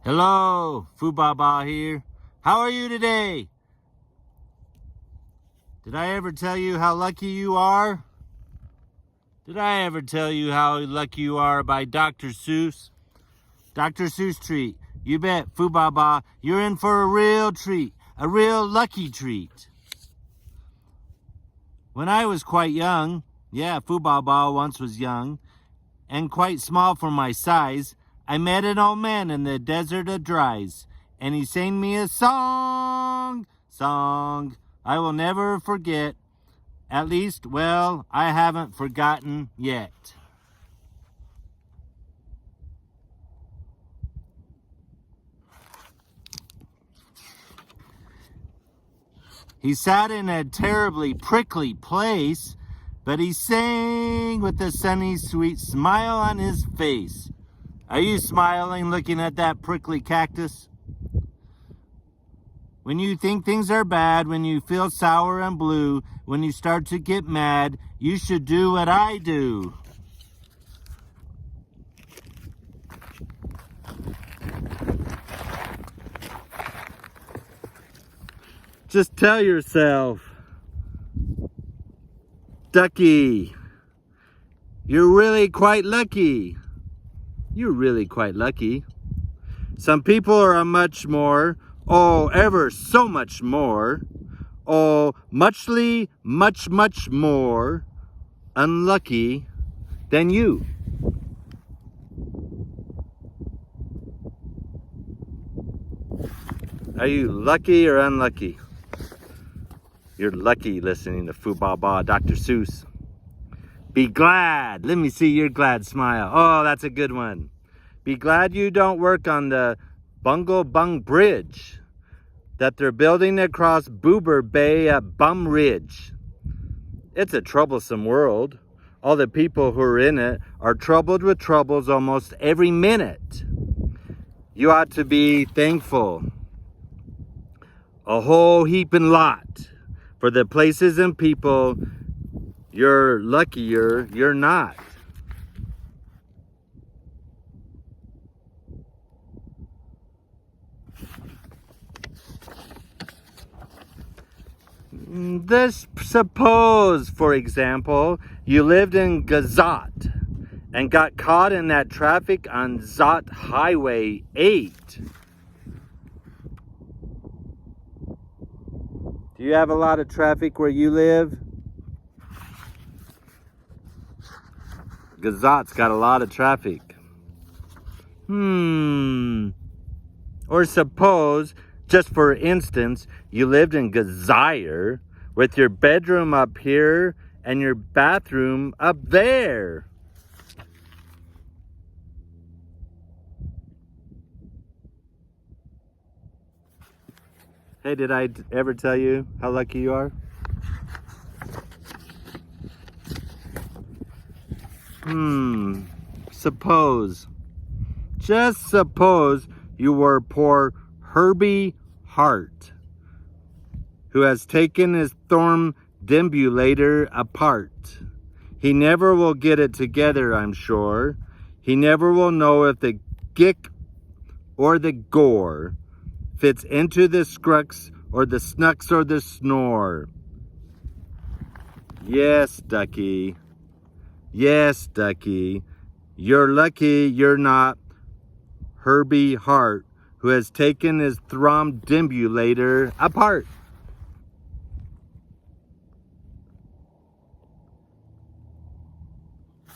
Hello, Fuu Ba Ba here. How are you today? Did I ever tell you how lucky you are? Did I ever tell you how lucky you are by Dr. Seuss? Dr. Seuss treat. You bet, Fuu Ba Ba, you're in for a real treat, a real lucky treat. When I was quite young, Fuu Ba Ba once was young, and quite small for my size, I met an old man in the desert of dries, and he sang me a song I will never forget. At least, well, I haven't forgotten yet. He sat in a terribly prickly place, but he sang with a sunny, sweet smile on his face. Are you smiling looking at that prickly cactus? When you think things are bad, when you feel sour and blue, when you start to get mad, you should do what I do. Just tell yourself, Ducky, you're really quite lucky. You're really quite lucky. Some people are much more, ever so much more, much more unlucky than you. Are you lucky or unlucky? You're lucky listening to Fuu Ba Ba, Dr. Seuss. Be glad. Let me see your glad smile. Oh, that's a good one. Be glad you don't work on the Bungle Bung Bridge that they're building across Boober Bay at Bum Ridge. It's a troublesome world. All the people who are in it are troubled with troubles almost every minute. You ought to be thankful a whole heaping lot for the places and people you're luckier you're not. Suppose, for example, you lived in Gazat and got caught in that traffic on Zot Highway 8. Do you have a lot of traffic where you live? Gazat's got a lot of traffic. Or suppose, just for instance, you lived in Gazire with your bedroom up here and your bathroom up there. Hey, did I ever tell you how lucky you are? Just suppose you were poor Herbie Hart, who has taken his thorn deambulator apart. He never will get it together, I'm sure. He never will know if the gick or the gore fits into the scrux or the snucks or the snore. Yes, Ducky. Yes, Ducky. You're lucky you're not Herbie Hart, who has taken his thrum deambulator apart.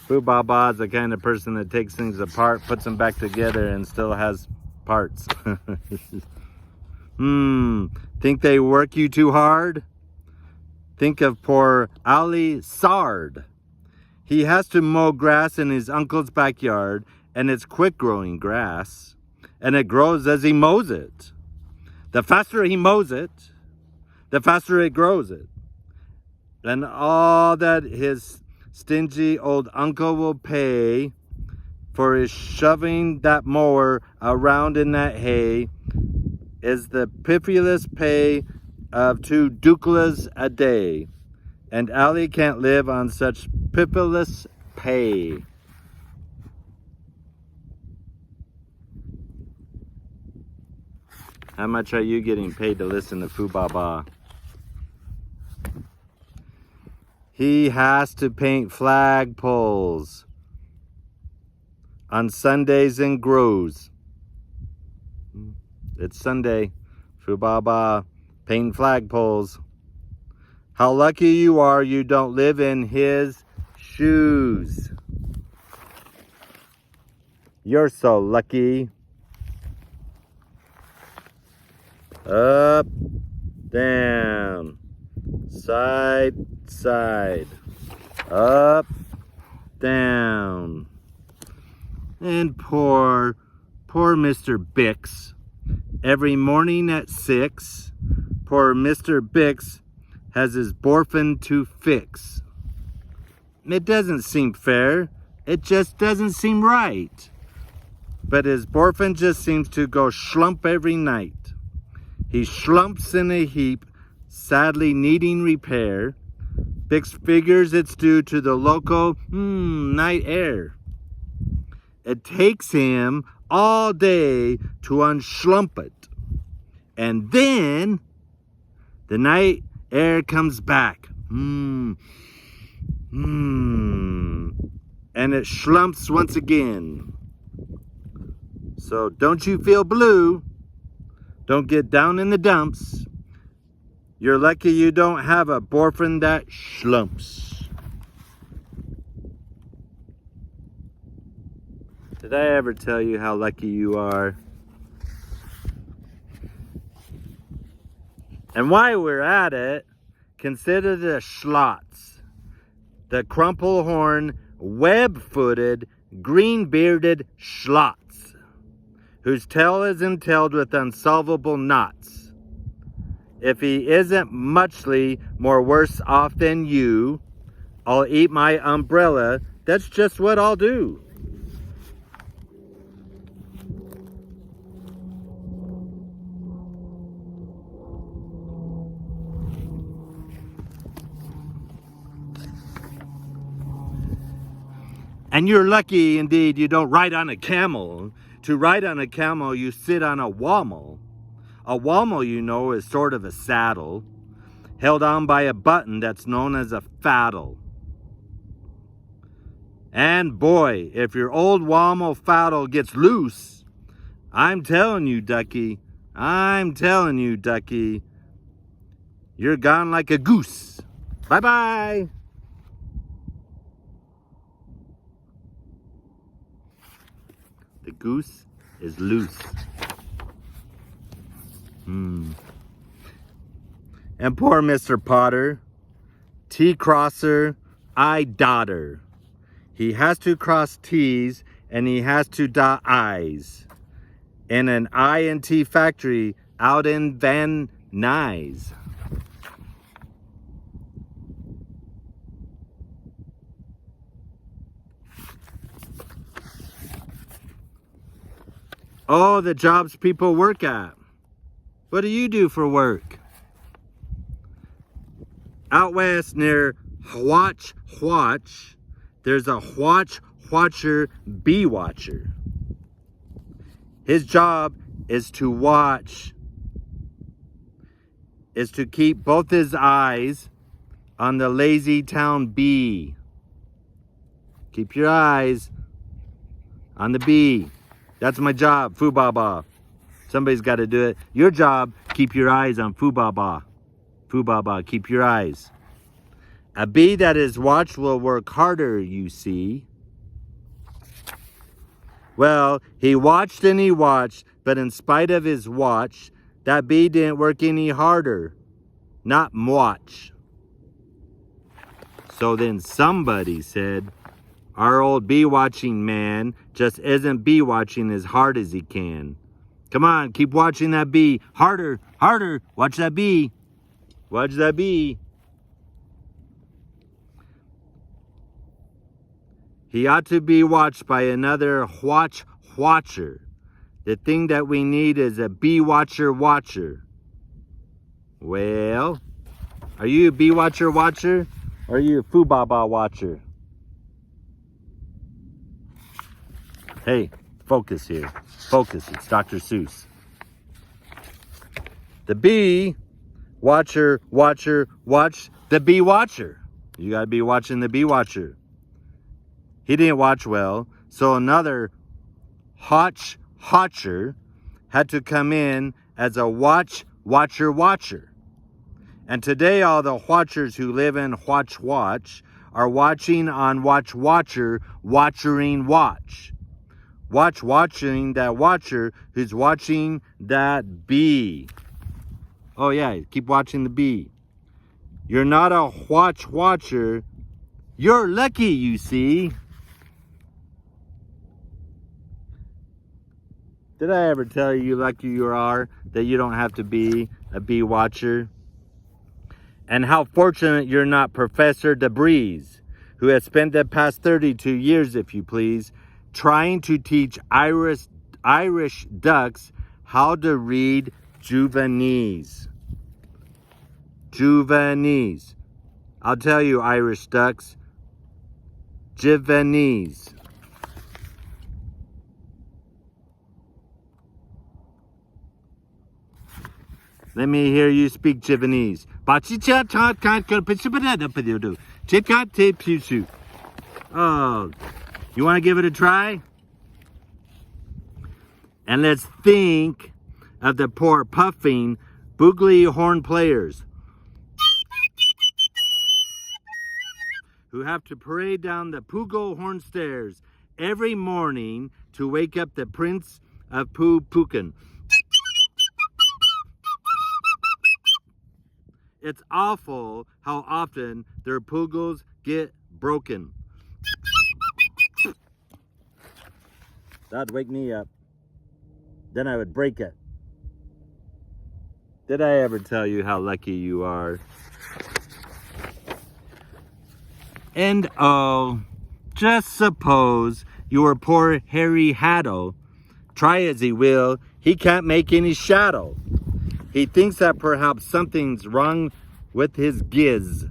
Fuu Ba Ba is the kind of person that takes things apart, puts them back together, and still has parts. Think they work you too hard? Think of poor Ali Sard. He has to mow grass in his uncle's backyard, and it's quick-growing grass, and it grows as he mows it. The faster he mows it, the faster it grows it. And all that his stingy old uncle will pay for his shoving that mower around in that hay is the piffless pay of 2 ducats a day. And Ali can't live on such piffless pay. How much are you getting paid to listen to Fuu Ba Ba? He has to paint flagpoles on Sundays in groves. It's Sunday. Fuu Ba Ba painting flagpoles. How lucky you are you don't live in his shoes. You're so lucky. Up, down, side, side, up, down. And poor Mr. Bix. Every morning at 6, poor Mr. Bix has his boyfriend to fix. It doesn't seem fair. It just doesn't seem right. But his boyfriend just seems to go slump every night. He slumps in a heap, sadly needing repair. Bix figures it's due to the local night air. It takes him all day to unslump it. And then the night air comes back. And it slumps once again. So don't you feel blue. Don't get down in the dumps. You're lucky you don't have a boyfriend that slumps. Did I ever tell you how lucky you are? And while we're at it, consider the schlots. The crumple-horn, web-footed, green-bearded schlots, whose tail is entailed with unsolvable knots. If he isn't muchly more worse off than you, I'll eat my umbrella. That's just what I'll do. And you're lucky indeed you don't ride on a camel. To ride on a camel, you sit on a wammel. A wammel, you know, is sort of a saddle, held on by a button that's known as a faddle. And boy, if your old wammel faddle gets loose, I'm telling you, ducky, you're gone like a goose. Bye-bye. The goose is loose. And poor Mr. Potter, T-crosser, I-dotter. He has to cross T's and he has to dot I's in an I&T factory out in Van Nuys. Oh, the jobs people work at. What do you do for work? Out west near Hwatch, there's a Hwatcher bee watcher. His job is to watch, is to keep both his eyes on the lazy town bee. Keep your eyes on the bee. That's my job, Fuu Ba Ba. Somebody's got to do it. Your job, keep your eyes on Fuu Ba Ba. Fuu Ba Ba, keep your eyes. A bee that is watched will work harder, you see. Well, he watched and he watched, but in spite of his watch, that bee didn't work any harder. Not much. So then somebody said, our old bee watching man just isn't bee watching as hard as he can. Come on, keep watching that bee. Harder, harder. Watch that bee. Watch that bee. He ought to be watched by another watcher. The thing that we need is a bee watcher. Well, are you a bee watcher? Or are you a Fuu Ba Ba watcher? Hey, focus here. Focus. It's Dr. Seuss. The bee watcher, watch the bee watcher. You got to be watching the bee watcher. He didn't watch well, so another hotcher had to come in as a watcher. And today all the watchers who live in watch are watching on watching that watcher who's watching that bee. Oh yeah, keep watching the bee. You're not a watcher. You're lucky, you see. Did I ever tell you lucky you are that you don't have to be a bee watcher? And how fortunate you're not Professor DeBreeze, who has spent the past 32 years, if you please, trying to teach Irish ducks how to read Juvenese. I'll tell you, Irish ducks, Juvenese. Let me hear you speak Javanese. Oh, you want to give it a try? And let's think of the poor puffing boogly horn players who have to parade down the Pugo horn stairs every morning to wake up the Prince of Puken. It's awful how often their pugos get broken. That'd wake me up. Then I would break it. Did I ever tell you how lucky you are? And oh, just suppose your poor Harry Haddle, try as he will, he can't make any shadow. He thinks that perhaps something's wrong with his giz.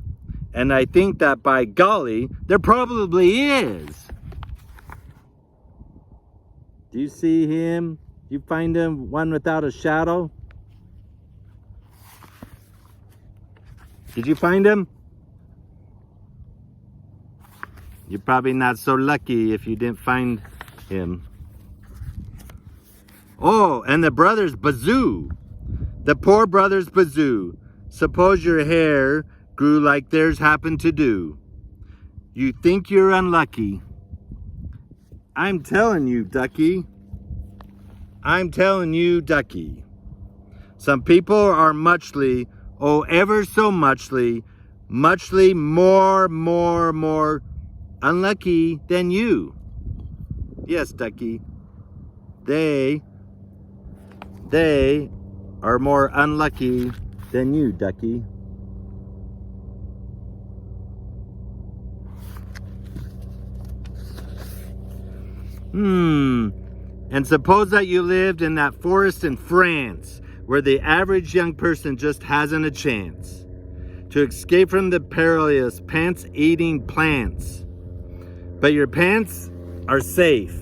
And I think that by golly, there probably is. Do you see him? You find him one without a shadow? Did you find him? You're probably not so lucky if you didn't find him. Oh, and the brothers Bazoo. The poor brothers Bazoo. Suppose your hair grew like theirs happened to do. You think you're unlucky. I'm telling you, Ducky. Some people are muchly, oh, ever so muchly more unlucky than you. Yes, Ducky. They are more unlucky than you, Ducky. And suppose that you lived in that forest in France, where the average young person just hasn't a chance to escape from the perilous pants-eating plants. But your pants are safe.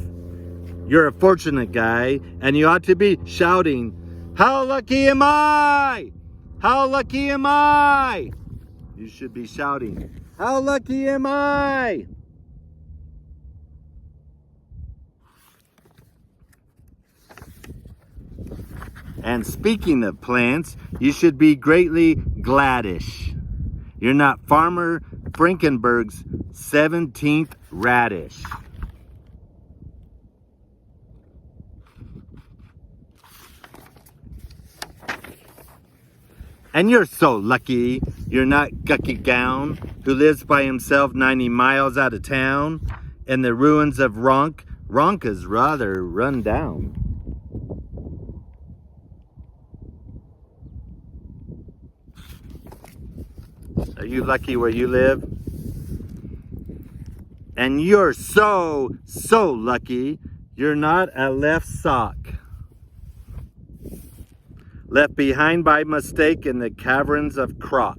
You're a fortunate guy, and you ought to be shouting, "How lucky am I? How lucky am I?" You should be shouting, "How lucky am I?" And speaking of plants, you should be greatly gladish. You're not Farmer Frankenberg's 17th radish. And you're so lucky you're not Gucky Gown, who lives by himself 90 miles out of town in the ruins of Ronk. Ronk is rather run down. Are you lucky where you live? And you're so lucky you're not a left sock. Left behind by mistake in the caverns of Croc.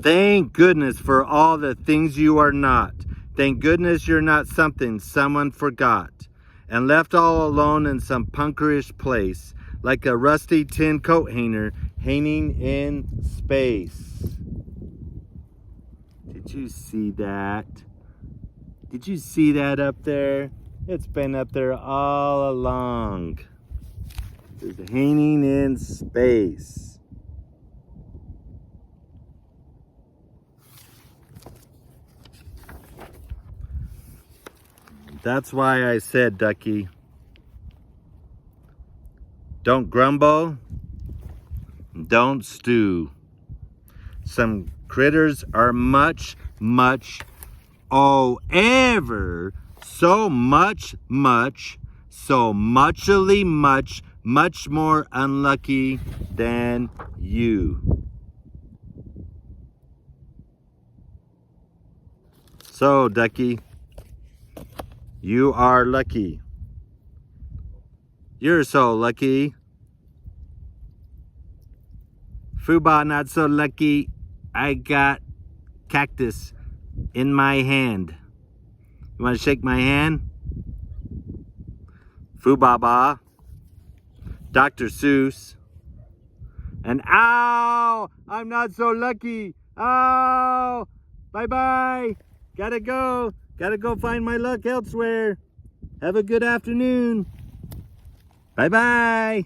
Thank goodness for all the things you are not. Thank goodness you're not something someone forgot and left all alone in some punkerish place, like a rusty tin coat hanger hanging in space. Did you see that? Did you see that up there? It's been up there all along. It's hanging in space. That's why I said, Ducky, don't grumble, don't stew. Some critters are much, ever so muchly much more unlucky than you. So, Ducky, you are lucky. You're so lucky. Fuu Ba not so lucky. I got cactus in my hand. You want to shake my hand? Fuu Ba Ba, Dr. Seuss, and ow! I'm not so lucky. Ow! Bye-bye. Gotta go. Gotta go find my luck elsewhere. Have a good afternoon. Bye-bye.